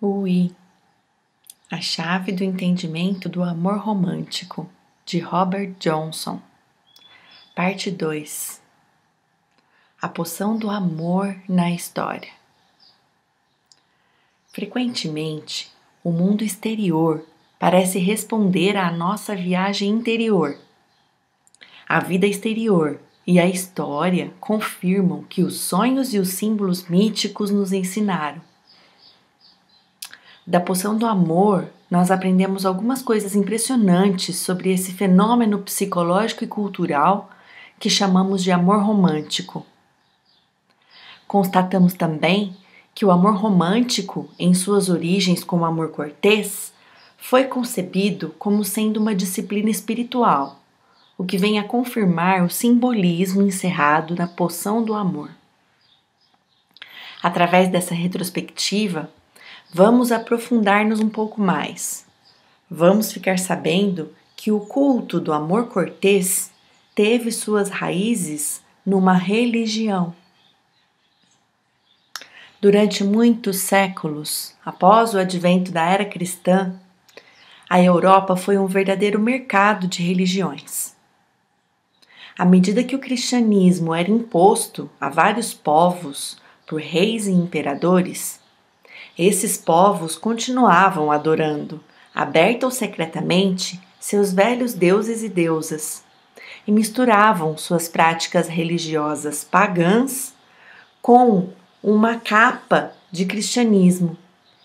Ui, a chave do entendimento do amor romântico, de Robert Johnson. Parte 2. A poção do amor na história. Frequentemente, o mundo exterior parece responder à nossa viagem interior. A vida exterior e a história confirmam que os sonhos e os símbolos míticos nos ensinaram. Da poção do amor, nós aprendemos algumas coisas impressionantes sobre esse fenômeno psicológico e cultural que chamamos de amor romântico. Constatamos também que o amor romântico, em suas origens como amor cortês, foi concebido como sendo uma disciplina espiritual, o que vem a confirmar o simbolismo encerrado na poção do amor. Através dessa retrospectiva, vamos aprofundar-nos um pouco mais. Vamos ficar sabendo que o culto do amor cortês teve suas raízes numa religião. Durante muitos séculos, após o advento da era cristã, a Europa foi um verdadeiro mercado de religiões. À medida que o cristianismo era imposto a vários povos por reis e imperadores, esses povos continuavam adorando, aberta ou secretamente, seus velhos deuses e deusas, e misturavam suas práticas religiosas pagãs com uma capa de cristianismo,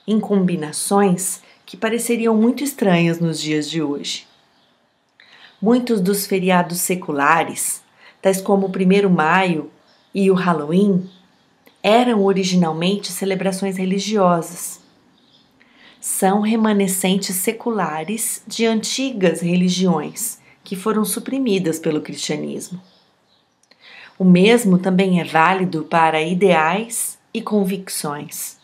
em combinações que pareceriam muito estranhas nos dias de hoje. Muitos dos feriados seculares, tais como o 1º Maio e o Halloween, eram originalmente celebrações religiosas. São remanescentes seculares de antigas religiões que foram suprimidas pelo cristianismo. O mesmo também é válido para ideais e convicções.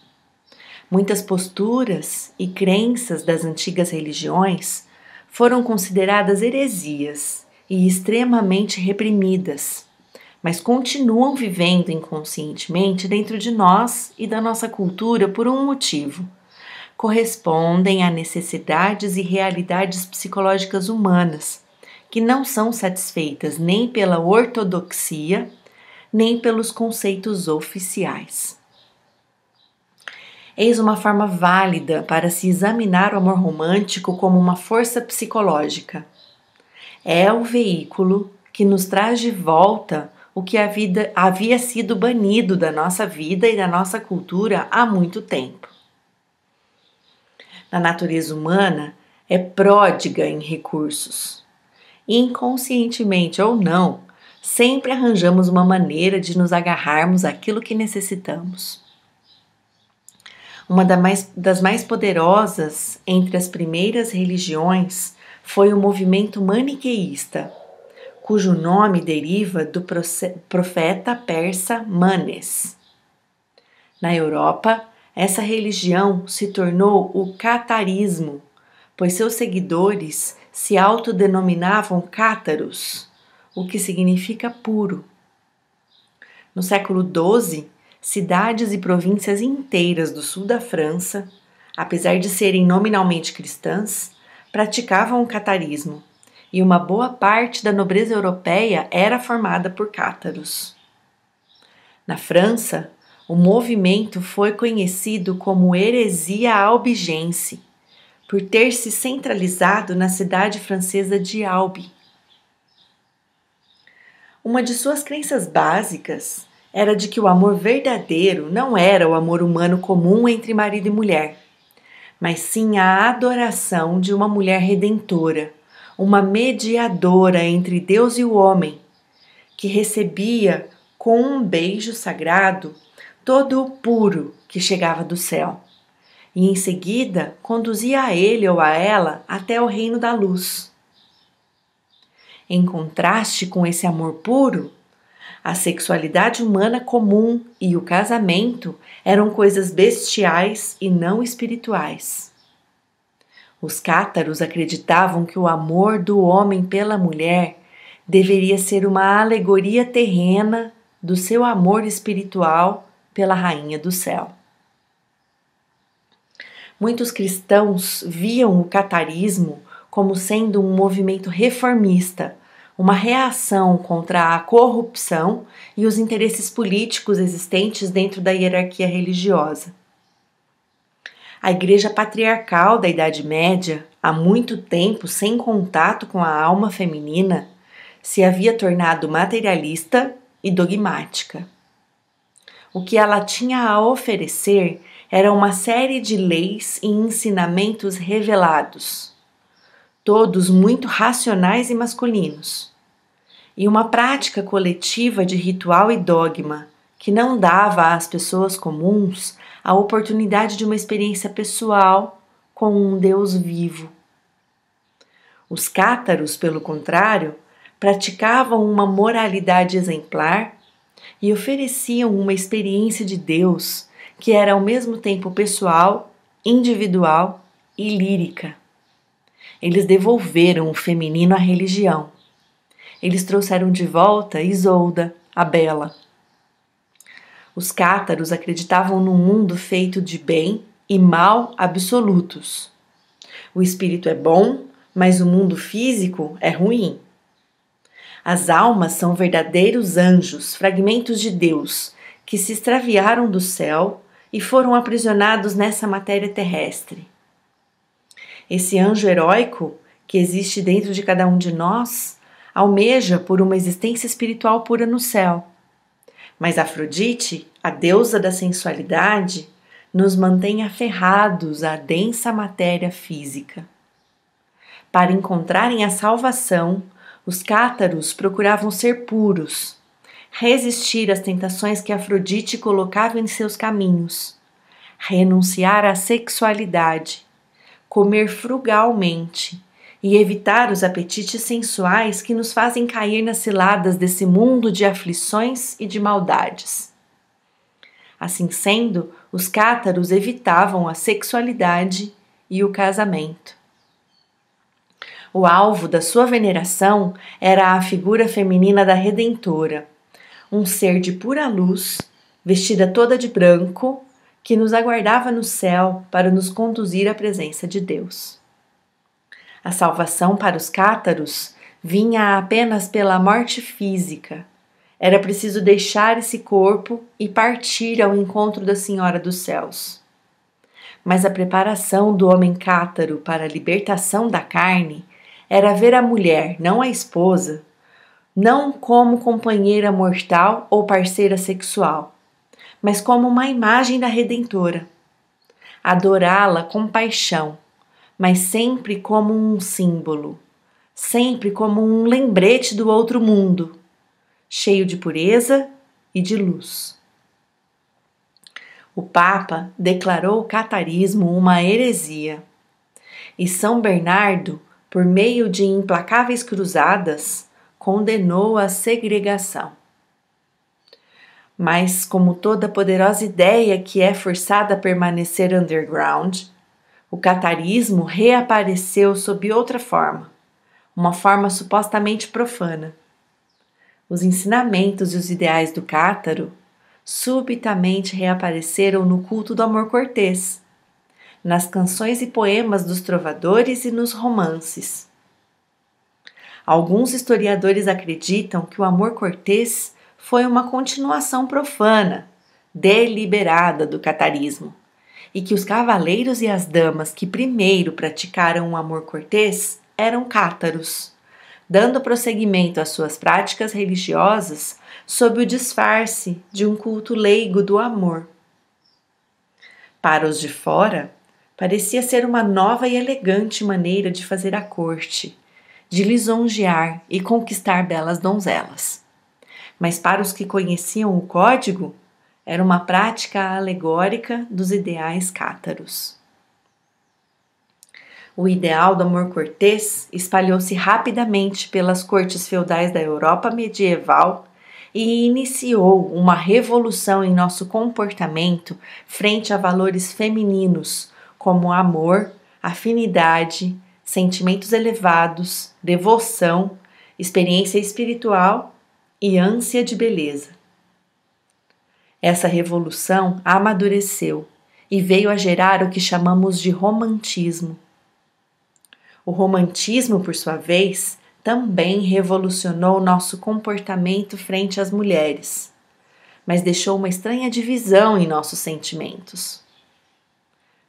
Muitas posturas e crenças das antigas religiões foram consideradas heresias e extremamente reprimidas, mas continuam vivendo inconscientemente dentro de nós e da nossa cultura por um motivo. Correspondem a necessidades e realidades psicológicas humanas, que não são satisfeitas nem pela ortodoxia, nem pelos conceitos oficiais. Eis uma forma válida para se examinar o amor romântico como uma força psicológica. É o veículo que nos traz de volta o que havia sido banido da nossa vida e da nossa cultura há muito tempo. A natureza humana é pródiga em recursos. Inconscientemente ou não, sempre arranjamos uma maneira de nos agarrarmos àquilo que necessitamos. Uma das mais poderosas entre as primeiras religiões foi o movimento maniqueísta, cujo nome deriva do profeta persa Manes. Na Europa, essa religião se tornou o catarismo, pois seus seguidores se autodenominavam cátaros, o que significa puro. No século XII, cidades e províncias inteiras do sul da França, apesar de serem nominalmente cristãs, praticavam o catarismo, e uma boa parte da nobreza europeia era formada por cátaros. Na França, o movimento foi conhecido como heresia albigense, por ter se centralizado na cidade francesa de Albi. Uma de suas crenças básicas era de que o amor verdadeiro não era o amor humano comum entre marido e mulher, mas sim a adoração de uma mulher redentora, uma mediadora entre Deus e o homem, que recebia com um beijo sagrado todo o puro que chegava do céu, e em seguida conduzia a ele ou a ela até o reino da luz. Em contraste com esse amor puro, a sexualidade humana comum e o casamento eram coisas bestiais e não espirituais. Os cátaros acreditavam que o amor do homem pela mulher deveria ser uma alegoria terrena do seu amor espiritual pela Rainha do Céu. Muitos cristãos viam o catarismo como sendo um movimento reformista, uma reação contra a corrupção e os interesses políticos existentes dentro da hierarquia religiosa. A Igreja patriarcal da Idade Média, há muito tempo sem contato com a alma feminina, se havia tornado materialista e dogmática. O que ela tinha a oferecer era uma série de leis e ensinamentos revelados, todos muito racionais e masculinos, e uma prática coletiva de ritual e dogma que não dava às pessoas comuns a oportunidade de uma experiência pessoal com um Deus vivo. Os cátaros, pelo contrário, praticavam uma moralidade exemplar e ofereciam uma experiência de Deus que era ao mesmo tempo pessoal, individual e lírica. Eles devolveram o feminino à religião. Eles trouxeram de volta Isolda, a bela. Os cátaros acreditavam num mundo feito de bem e mal absolutos. O espírito é bom, mas o mundo físico é ruim. As almas são verdadeiros anjos, fragmentos de Deus, que se extraviaram do céu e foram aprisionados nessa matéria terrestre. Esse anjo heróico, que existe dentro de cada um de nós, almeja por uma existência espiritual pura no céu. Mas Afrodite, a deusa da sensualidade, nos mantém aferrados à densa matéria física. Para encontrarem a salvação, os cátaros procuravam ser puros, resistir às tentações que Afrodite colocava em seus caminhos, renunciar à sexualidade, comer frugalmente e evitar os apetites sensuais que nos fazem cair nas ciladas desse mundo de aflições e de maldades. Assim sendo, os cátaros evitavam a sexualidade e o casamento. O alvo da sua veneração era a figura feminina da Redentora, um ser de pura luz, vestida toda de branco, que nos aguardava no céu para nos conduzir à presença de Deus. A salvação para os cátaros vinha apenas pela morte física. Era preciso deixar esse corpo e partir ao encontro da Senhora dos Céus. Mas a preparação do homem cátaro para a libertação da carne era ver a mulher, não a esposa, não como companheira mortal ou parceira sexual, mas como uma imagem da Redentora. Adorá-la com paixão, mas sempre como um símbolo, sempre como um lembrete do outro mundo, cheio de pureza e de luz. O Papa declarou o catarismo uma heresia, e São Bernardo, por meio de implacáveis cruzadas, condenou a segregação. Mas, como toda poderosa ideia que é forçada a permanecer underground, o catarismo reapareceu sob outra forma, uma forma supostamente profana. Os ensinamentos e os ideais do cátaro subitamente reapareceram no culto do amor cortês, nas canções e poemas dos trovadores e nos romances. Alguns historiadores acreditam que o amor cortês foi uma continuação profana, deliberada do catarismo, e que os cavaleiros e as damas que primeiro praticaram o amor cortês eram cátaros, dando prosseguimento às suas práticas religiosas sob o disfarce de um culto leigo do amor. Para os de fora, parecia ser uma nova e elegante maneira de fazer a corte, de lisonjear e conquistar belas donzelas. Mas para os que conheciam o código, era uma prática alegórica dos ideais cátaros. O ideal do amor cortês espalhou-se rapidamente pelas cortes feudais da Europa medieval e iniciou uma revolução em nosso comportamento frente a valores femininos como amor, afinidade, sentimentos elevados, devoção, experiência espiritual e ânsia de beleza. Essa revolução amadureceu e veio a gerar o que chamamos de romantismo. O romantismo, por sua vez, também revolucionou nosso comportamento frente às mulheres, mas deixou uma estranha divisão em nossos sentimentos.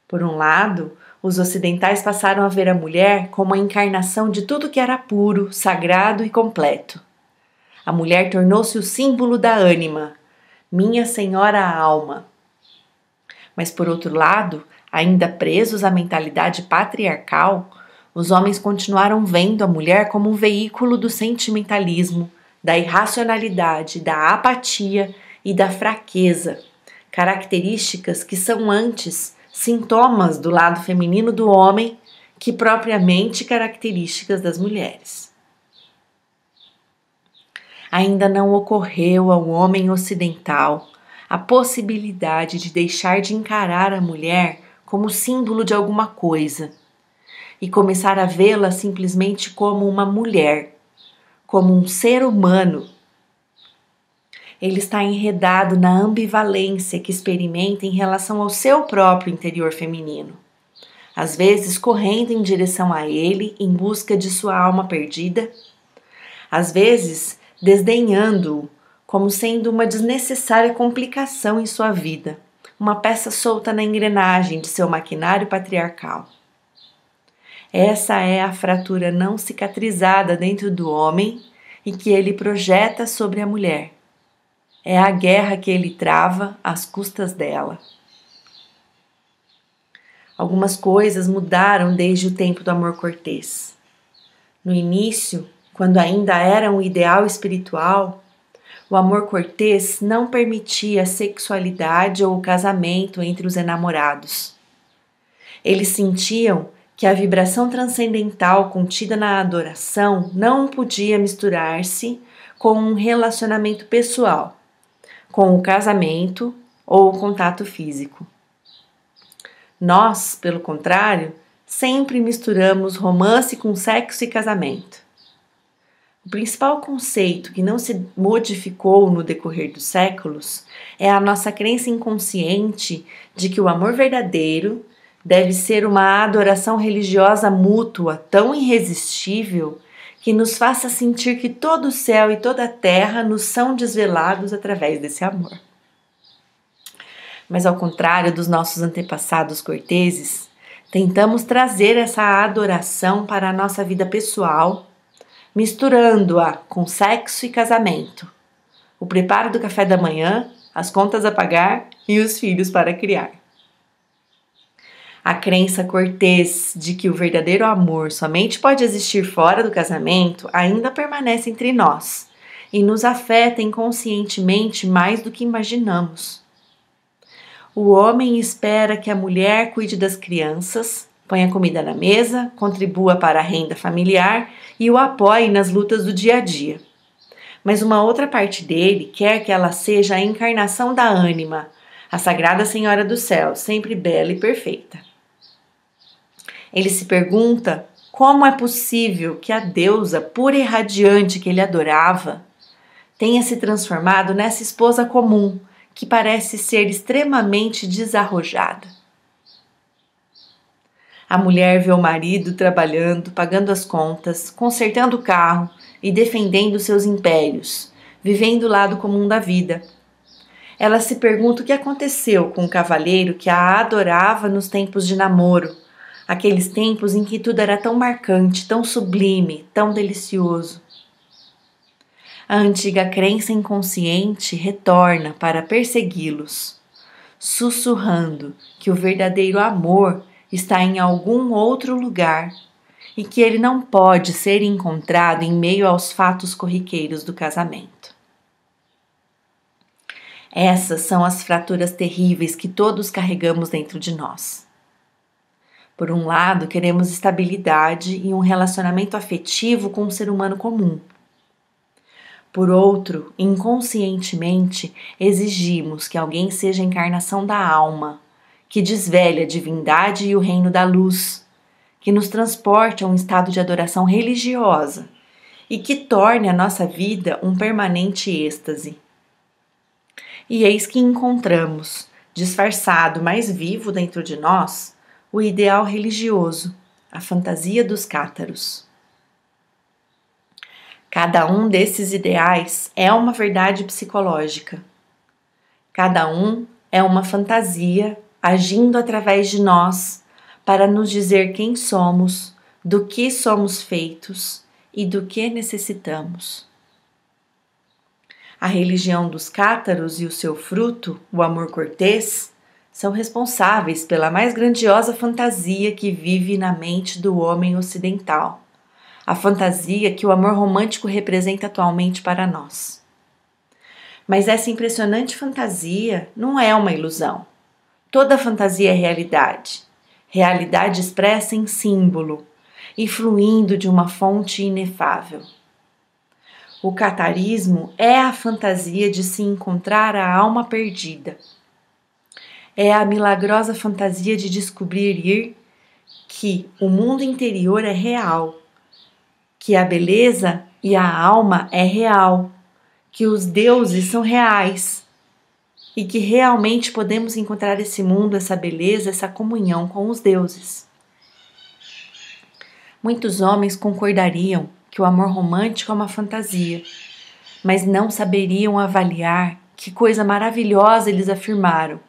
Por um lado, os ocidentais passaram a ver a mulher como a encarnação de tudo que era puro, sagrado e completo. A mulher tornou-se o símbolo da ânima, minha senhora alma. Mas por outro lado, ainda presos à mentalidade patriarcal, os homens continuaram vendo a mulher como um veículo do sentimentalismo, da irracionalidade, da apatia e da fraqueza, características que são antes sintomas do lado feminino do homem que propriamente características das mulheres. Ainda não ocorreu ao homem ocidental a possibilidade de deixar de encarar a mulher como símbolo de alguma coisa e começar a vê-la simplesmente como uma mulher, como um ser humano. Ele está enredado na ambivalência que experimenta em relação ao seu próprio interior feminino, às vezes correndo em direção a ele em busca de sua alma perdida, às vezes desdenhando-o como sendo uma desnecessária complicação em sua vida, uma peça solta na engrenagem de seu maquinário patriarcal. Essa é a fratura não cicatrizada dentro do homem e que ele projeta sobre a mulher. É a guerra que ele trava às custas dela. Algumas coisas mudaram desde o tempo do amor cortês. No início, quando ainda era um ideal espiritual, o amor cortês não permitia a sexualidade ou o casamento entre os enamorados. Eles sentiam que a vibração transcendental contida na adoração não podia misturar-se com um relacionamento pessoal, com o casamento ou o contato físico. Nós, pelo contrário, sempre misturamos romance com sexo e casamento. O principal conceito que não se modificou no decorrer dos séculos é a nossa crença inconsciente de que o amor verdadeiro deve ser uma adoração religiosa mútua tão irresistível que nos faça sentir que todo o céu e toda a terra nos são desvelados através desse amor. Mas ao contrário dos nossos antepassados corteses, tentamos trazer essa adoração para a nossa vida pessoal, misturando-a com sexo e casamento, o preparo do café da manhã, as contas a pagar e os filhos para criar. A crença cortês de que o verdadeiro amor somente pode existir fora do casamento ainda permanece entre nós e nos afeta inconscientemente mais do que imaginamos. O homem espera que a mulher cuide das crianças, ponha comida na mesa, contribua para a renda familiar e o apoie nas lutas do dia a dia. Mas uma outra parte dele quer que ela seja a encarnação da ânima, a Sagrada Senhora do Céu, sempre bela e perfeita. Ele se pergunta como é possível que a deusa pura e radiante que ele adorava tenha se transformado nessa esposa comum, que parece ser extremamente desarrojada. A mulher vê o marido trabalhando, pagando as contas, consertando o carro e defendendo seus impérios, vivendo o lado comum da vida. Ela se pergunta o que aconteceu com o cavalheiro que a adorava nos tempos de namoro, aqueles tempos em que tudo era tão marcante, tão sublime, tão delicioso. A antiga crença inconsciente retorna para persegui-los, sussurrando que o verdadeiro amor está em algum outro lugar e que ele não pode ser encontrado em meio aos fatos corriqueiros do casamento. Essas são as fraturas terríveis que todos carregamos dentro de nós. Por um lado, queremos estabilidade e um relacionamento afetivo com um ser humano comum. Por outro, inconscientemente, exigimos que alguém seja a encarnação da alma, que desvele a divindade e o reino da luz, que nos transporte a um estado de adoração religiosa e que torne a nossa vida um permanente êxtase. E eis que encontramos, disfarçado, mais vivo dentro de nós, o ideal religioso, a fantasia dos cátaros. Cada um desses ideais é uma verdade psicológica. Cada um é uma fantasia agindo através de nós para nos dizer quem somos, do que somos feitos e do que necessitamos. A religião dos cátaros e o seu fruto, o amor cortês, são responsáveis pela mais grandiosa fantasia que vive na mente do homem ocidental, a fantasia que o amor romântico representa atualmente para nós. Mas essa impressionante fantasia não é uma ilusão. Toda fantasia é realidade, realidade expressa em símbolo e fluindo de uma fonte inefável. O catarismo é a fantasia de se encontrar a alma perdida. É a milagrosa fantasia de descobrir que o mundo interior é real, que a beleza e a alma é real, que os deuses são reais e que realmente podemos encontrar esse mundo, essa beleza, essa comunhão com os deuses. Muitos homens concordariam que o amor romântico é uma fantasia, mas não saberiam avaliar que coisa maravilhosa eles afirmaram,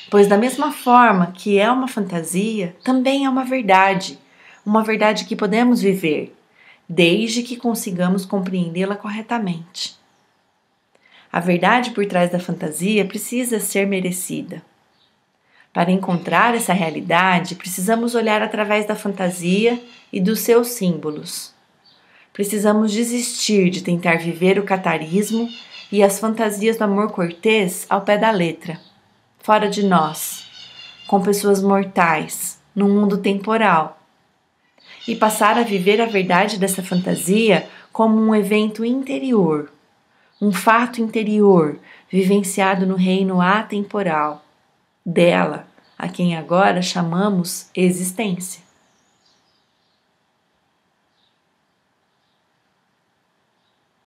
pois da mesma forma que é uma fantasia, também é uma verdade que podemos viver, desde que consigamos compreendê-la corretamente. A verdade por trás da fantasia precisa ser merecida. Para encontrar essa realidade, precisamos olhar através da fantasia e dos seus símbolos. Precisamos desistir de tentar viver o catarismo e as fantasias do amor cortês ao pé da letra, fora de nós, com pessoas mortais, num mundo temporal, e passar a viver a verdade dessa fantasia como um evento interior, um fato interior vivenciado no reino atemporal, dela, a quem agora chamamos existência.